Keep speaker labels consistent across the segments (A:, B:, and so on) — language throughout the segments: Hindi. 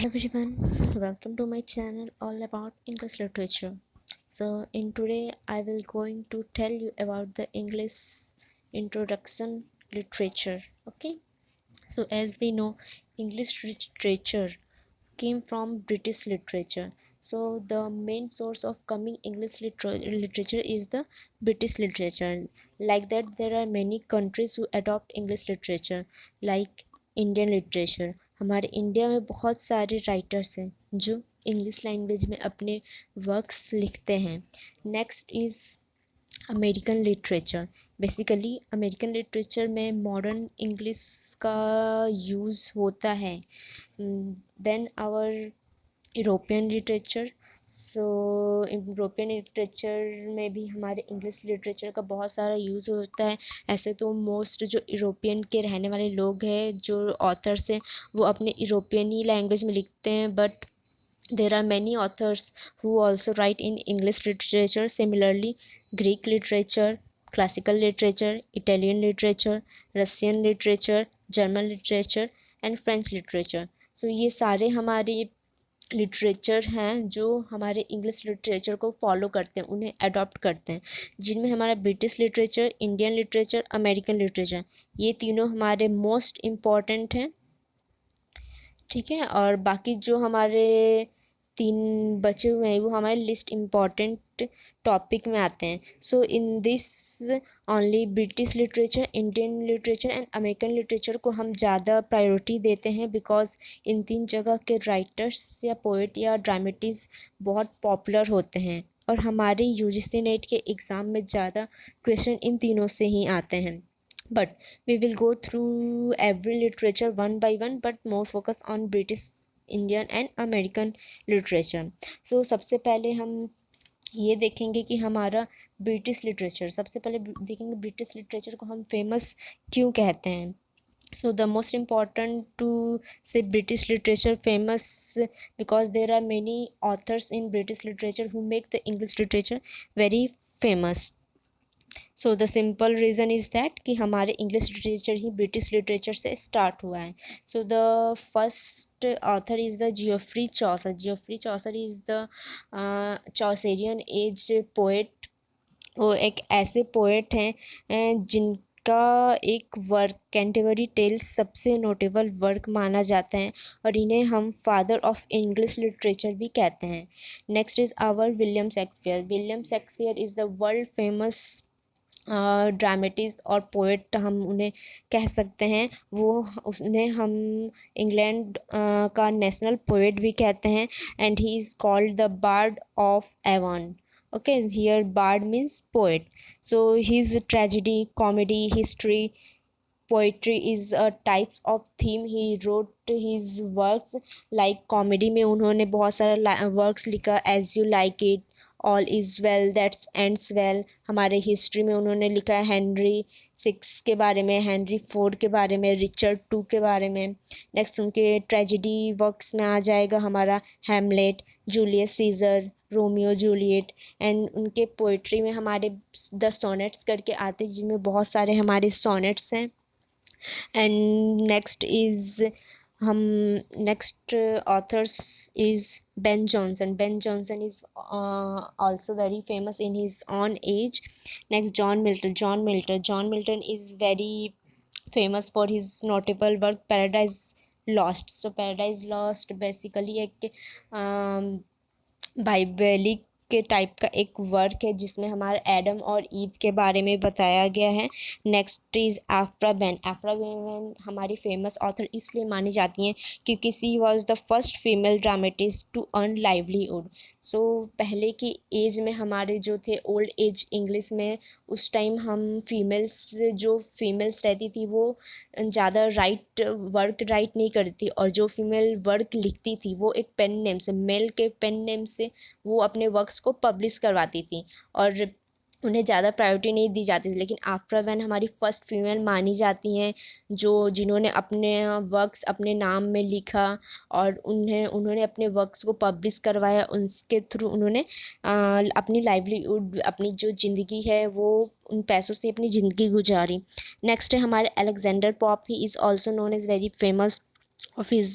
A: Everyone, welcome to my channel all about English literature. So in today I will going to tell you about the English introduction literature. Okay, so as we know, English literature came from British literature. So the main source of coming English literature is the British literature. Like that, there are many countries who adopt English literature, like Indian literature. हमारे इंडिया में बहुत सारे राइटर्स हैं जो इंग्लिश लैंग्वेज में अपने वर्क्स लिखते हैं. Next is American literature. Basically American literature में मॉडर्न इंग्लिश का यूज़ होता है. Then our European literature. So European literature में भी हमारे इंग्लिश लिटरेचर का बहुत सारा यूज़ होता है. ऐसे तो मोस्ट जो यूरोपियन के रहने वाले लोग हैं, जो ऑथर्स हैं, वो अपने यूरोपियन ही लैंग्वेज में लिखते हैं. But there are many authors who also write in English literature. Similarly, Greek literature, classical literature, Italian literature, Russian literature, German literature and French literature. So ये सारे हमारे लिटरेचर हैं जो हमारे इंग्लिश लिटरेचर को फॉलो करते हैं, उन्हें अडॉप्ट करते हैं, जिनमें हमारा British literature, Indian literature, American literature, ये तीनों हमारे मोस्ट इम्पॉर्टेंट हैं. ठीक है, और बाकी जो हमारे तीन बचे हुए हैं वो हमारे लिस्ट इम्पॉर्टेंट टॉपिक में आते हैं. So in this only British literature, Indian literature and American literature को हम ज़्यादा प्रायोरिटी देते हैं, बिकॉज इन तीन जगह के राइटर्स या पोइट या ड्रामेटिस्ट बहुत पॉपुलर होते हैं, और हमारे यूजीसी नेट के एग्ज़ाम में ज़्यादा क्वेश्चन इन तीनों से ही आते हैं. But we will go through every literature one by one, but more focus on British, Indian and American literature. So सबसे पहले हम ये देखेंगे कि हमारा ब्रिटिश लिटरेचर, सबसे पहले देखेंगे ब्रिटिश लिटरेचर को हम फेमस क्यों कहते हैं. So the most important to say British literature famous because there are many authors in British literature who make the English literature very famous. So the simple reason is that कि हमारे इंग्लिश लिटरेचर ही ब्रिटिश लिटरेचर से स्टार्ट हुआ है. So the first author is the Geoffrey Chaucer. Geoffrey Chaucer is the Chaucerian age poet. वो एक ऐसे पोएट हैं जिनका एक वर्क कैंटरबरी टेल्स सबसे नोटेबल वर्क माना जाता है, और इन्हें हम फादर ऑफ इंग्लिश लिटरेचर भी कहते हैं. Next is our William Shakespeare. William Shakespeare is the world famous dramatist और पोएट हम उन्हें कह सकते हैं. वो उन्हें हम इंग्लैंड का नेशनल पोएट भी कहते हैं, and he is called the bard of Avon. Okay, here bard means poet. So his tragedy, comedy, history, poetry is a types of theme. He wrote his works. Like comedy में उन्होंने बहुत सारा वर्क्स लिखा, as you like it, all is well that's ends well. हमारे हिस्ट्री में उन्होंने लिखा है हेनरी सिक्स के बारे में, हेनरी फोर के बारे में, रिचर्ड टू के बारे में. नेक्स्ट उनके ट्रेजिडी वर्क्स में आ जाएगा हमारा Hamlet, Julius Caesar, Romeo Juliet. And उनके पोइट्री में हमारे द सोनेट्स करके आते हैं, जिनमें बहुत सारे हमारे सोनेट्स हैं. एंड नेक्स्ट इज़ हम next authors is Ben Jonson. Ben Jonson is also very famous in his own age. Next, John Milton. John Milton. John Milton is very famous for his notable work Paradise Lost. So Paradise Lost basically एक बाइबलिक के टाइप का एक वर्क है, जिसमें हमारे एडम और ईव के बारे में बताया गया है. Next is Aphra Behn. Aphra Behn हमारी फेमस ऑथर इसलिए मानी जाती हैं क्योंकि she was the first female dramatist to earn livelihood. So पहले की एज में हमारे जो थे ओल्ड एज इंग्लिश में, उस टाइम हम फीमेल्स जो फीमेल्स रहती थी वो ज़्यादा वर्क राइट नहीं करती, और जो फीमेल वर्क लिखती थी वो एक पेन नेम से, मेल के पेन नेम से वो अपने वर्क्स को पब्लिश करवाती थी, और उन्हें ज़्यादा प्रायोरिटी नहीं दी जाती थी. लेकिन आफ्रा वैन हमारी फ़र्स्ट फीमेल मानी जाती हैं जो जिन्होंने अपने वर्क्स अपने नाम में लिखा, और उन्होंने अपने वर्क्स को पब्लिश करवाया. उनके थ्रू उन्होंने अपनी लाइवलीहुड, अपनी जो ज़िंदगी है वो उन पैसों से अपनी ज़िंदगी गुजारी. नेक्स्ट है हमारे Alexander Pope. He is also known as very famous of his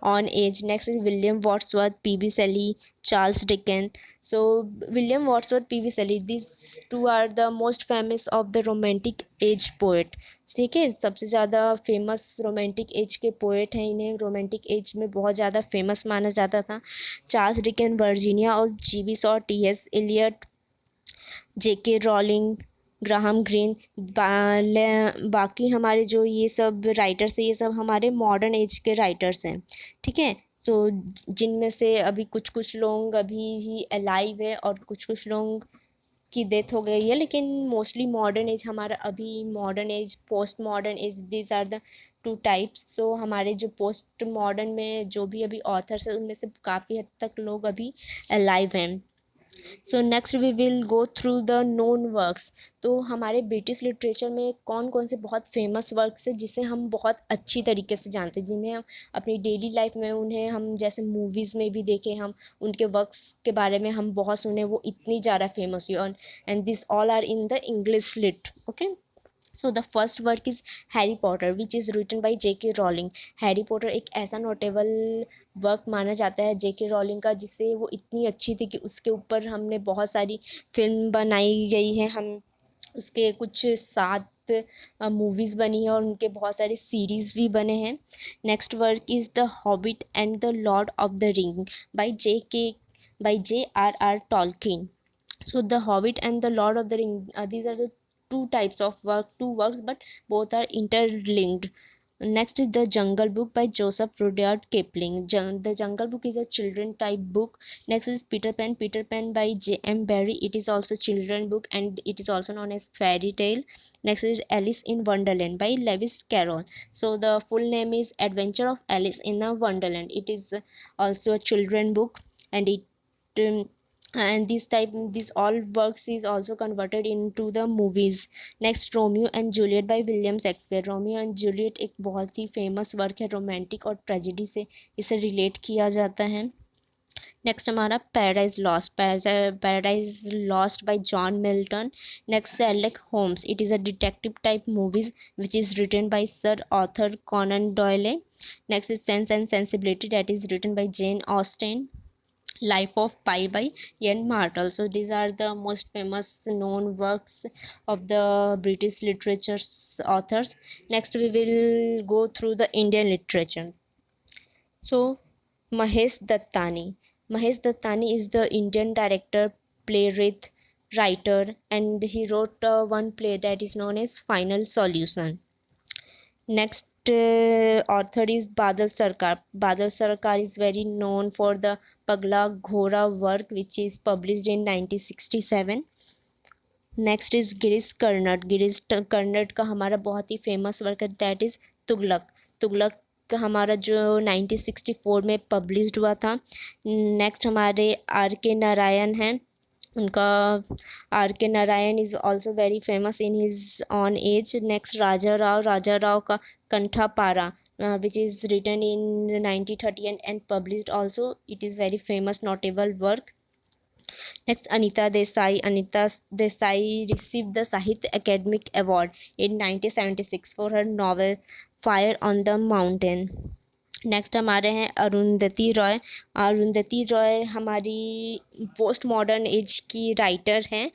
A: own age. Next is William Wordsworth, P.B. Shelley, Charles Dickens. So William Wordsworth, P.B. Shelley, these two are the most famous of the romantic age poet. ठीक है, सबसे ज़्यादा फेमस रोमांटिक एज के पोएट हैं, इन्हें रोमांटिक एज में बहुत ज़्यादा फेमस माना जाता था. चार्ल्स डिकन, वर्जीनिया और जीवी शॉ, टी एस एलियट, जेके रॉलिंग, ग्राहम ग्रीन, बाकी हमारे जो ये सब राइटर्स हैं, ये सब हमारे मॉडर्न एज के राइटर्स हैं. ठीक है, तो जिनमें से अभी कुछ कुछ लोग अभी भी अलाइव है और कुछ कुछ लोग की डेथ हो गई है, लेकिन मोस्टली मॉडर्न एज हमारा अभी modern age, post modern age, this are the two types. So हमारे जो पोस्ट मॉडर्न में जो भी अभी ऑथर्स हैं, उनमें से काफ़ी हद तक लोग अभी अलाइव हैं. So next we will go through the known works. तो हमारे ब्रिटिश लिटरेचर में कौन कौन से बहुत फेमस वर्क्स हैं जिसे हम बहुत अच्छी तरीके से जानते हैं, जिन्हें हम अपनी डेली लाइफ में, उन्हें हम जैसे मूवीज़ में भी देखें, हम उनके वर्क्स के बारे में हम बहुत सुने, वो इतनी ज़्यादा फेमस हुई. और and this all are in the English lit. Okay, so the first work is Harry Potter which is written by J.K. Rowling. Harry Potter एक ऐसा नोटेबल वर्क माना जाता है J.K. रॉलिंग का, जिससे वो इतनी अच्छी थी कि उसके ऊपर हमने बहुत सारी फिल्म बनाई गई है. हम उसके कुछ 7 मूवीज़ बनी है और उनके बहुत सारे सीरीज़ भी बने हैं. Next work is the hobbit and the Lord of the ring by J.R.R. टॉलकिन. So The Hobbit and The Lord of the Ring, these are the two works, but both are interlinked. Next is The Jungle Book by Joseph Rudyard Kipling. The Jungle Book is a children type book. Next is Peter Pan by J.M. Barrie. It is also children book and it is also known as fairy tale. Next is Alice in Wonderland by Lewis Carroll. So the full name is Adventure of Alice in a Wonderland. It is also a children book, and it um, and these all works is also converted into the movies. Next, Romeo and Juliet by William Shakespeare. Romeo and Juliet एक बहुत ही फेमस वर्क है, रोमांटिक और ट्रेजेडी से इसे रिलेट किया जाता है. नेक्स्ट हमारा paradise lost by John Milton. Next, Sherlock Holmes. It is a detective type movies which is written by Sir Arthur Conan Doyle. Next is Sense and Sensibility, that is written by Jane Austen. Life of Pi by Ian Martel. So these are the most famous known works of the British literature's authors. Next we will go through the Indian literature. So Mahesh Dattani. Mahesh Dattani is the Indian director, playwright, writer, and he wrote one play that is known as Final Solution. Next author is Badal Sarkar. Badal Sarkar is very known for the Pagla Ghora work which is published in 1967. Next is Girish Karnad. Girish Karnad का हमारा बहुत ही फेमस वर्क है, दैट इज़ तुगलक. तुगलक का हमारा जो 1964 में पब्लिश्ड हुआ था. नेक्स्ट हमारे आर के नारायण हैं. उनका R K Narayan is also very famous in his own age. Next Raja Rao का Kanthapura which is written in 1930 and published also. It is very famous notable work. Next, Anita Desai. Anita Desai received the Sahitya Academic Award in 1976 for her novel Fire on the Mountain. Next हमारे हैं अरुंधति रॉय. अरुंधति रॉय हमारी पोस्ट मॉडर्न एज की राइटर हैं,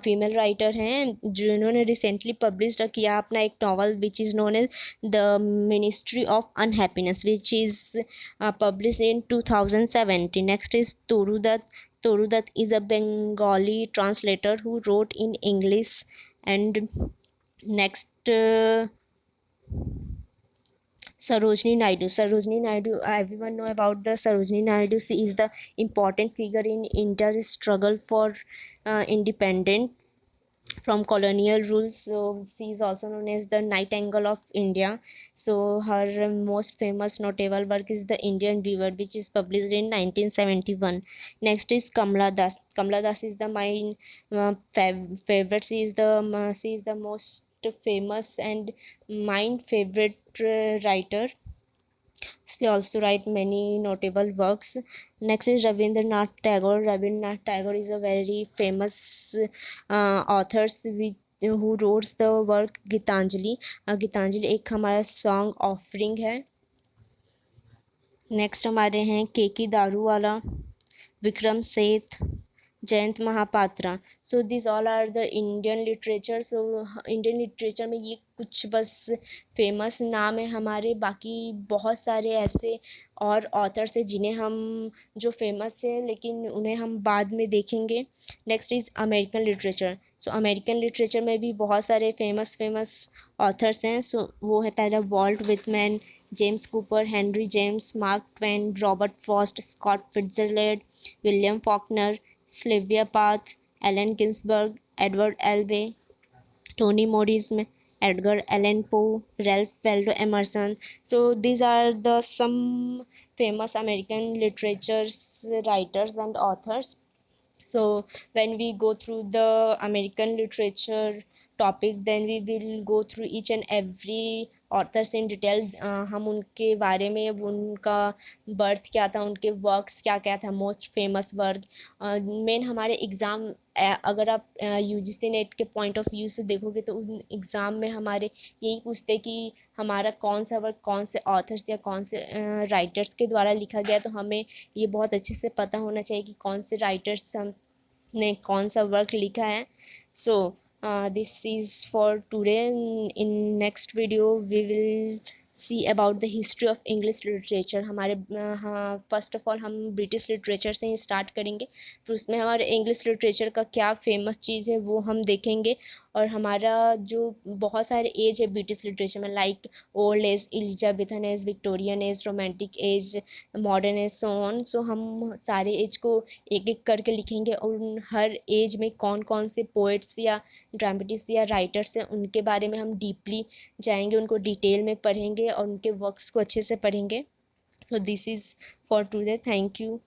A: फीमेल राइटर हैं, जिन्होंने रिसेंटली पब्लिश किया अपना एक novel which is known as the ministry of unhappiness which is publish in 2017. Next is Toru Dutt. Toru Dutt is a Bengali translator who wrote in English. And next, Sarojini Naidu. Sarojini Naidu, everyone know about the Sarojini Naidu. She is the important figure in India's struggle for independence from colonial rules. So she is also known as the Nightingale of India. So her most famous notable work is The Indian Weaver which is published in 1971. Next is Kamla Das. Kamla Das is the my favorite. She is the most famous and my favorite writer. She also write many notable works. Next is Rabindranath Tagore. Rabindranath Tagore is a very famous author who wrote the work Gitanjali. Gitanjali एक हमारा song offering है. नेक्स्ट हमारे हैं केकी Daruwalla, Vikram Seth, Jayanta Mahapatra. So this all are the Indian literature. So Indian literature में ये कुछ बस फेमस नाम है हमारे. बाकी बहुत सारे ऐसे और ऑथर्स हैं जिन्हें हम जो फेमस है लेकिन उन्हें हम बाद में देखेंगे. Next is American literature. So American literature में भी बहुत सारे फेमस फेमस ऑथर्स हैं. सो वो है पहला Walt Whitman, James Cooper, Henry James, Mark Twain, Robert Frost, Scott Fitzgerald, William Faulkner, Sylvia Plath, Allen Ginsberg, Edward Albee, Toni Morrison, Edgar Allan Poe, Ralph Waldo Emerson. So these are the some famous American literatures writers and authors. So when we go through the American literature topic, then we will go through each and every authors in detail. हम उनके बारे में, उनका बर्थ क्या था, उनके वर्क्स क्या क्या था, मोस्ट फेमस वर्क. मेन हमारे एग्ज़ाम, अगर आप यूजीसी नेट के पॉइंट ऑफ व्यू से देखोगे तो उन एग्ज़ाम में हमारे यही पूछते कि हमारा कौन सा वर्क कौन से ऑथर्स या कौन से राइटर्स के द्वारा लिखा गया. तो हमें ये बहुत अच्छे से पता होना चाहिए कि कौन से राइटर्स ने कौन सा वर्क लिखा है. So this is for today. In next video we will see about the history of English literature. हमारे हाँ, फर्स्ट ऑफ ऑल हम ब्रिटिश लिटरेचर से ही स्टार्ट करेंगे. फिर उसमें हमारे इंग्लिश लिटरेचर का क्या फेमस चीज़ है वो हम देखेंगे. और हमारा जो बहुत सारे एज है ब्रिटिश लिटरेचर में, like old age, Elizabethan age, Victorian age, romantic age, modern age, so on. So हम सारे एज को एक एक करके लिखेंगे और उन हर एज में कौन कौन से पोइट्स या ड्रामेटिस्ट या राइटर्स हैं उनके बारे में हम डीपली जाएंगे, उनको डिटेल में पढ़ेंगे और उनके वर्क्स को अच्छे से पढ़ेंगे. सो this is for today. Thank you.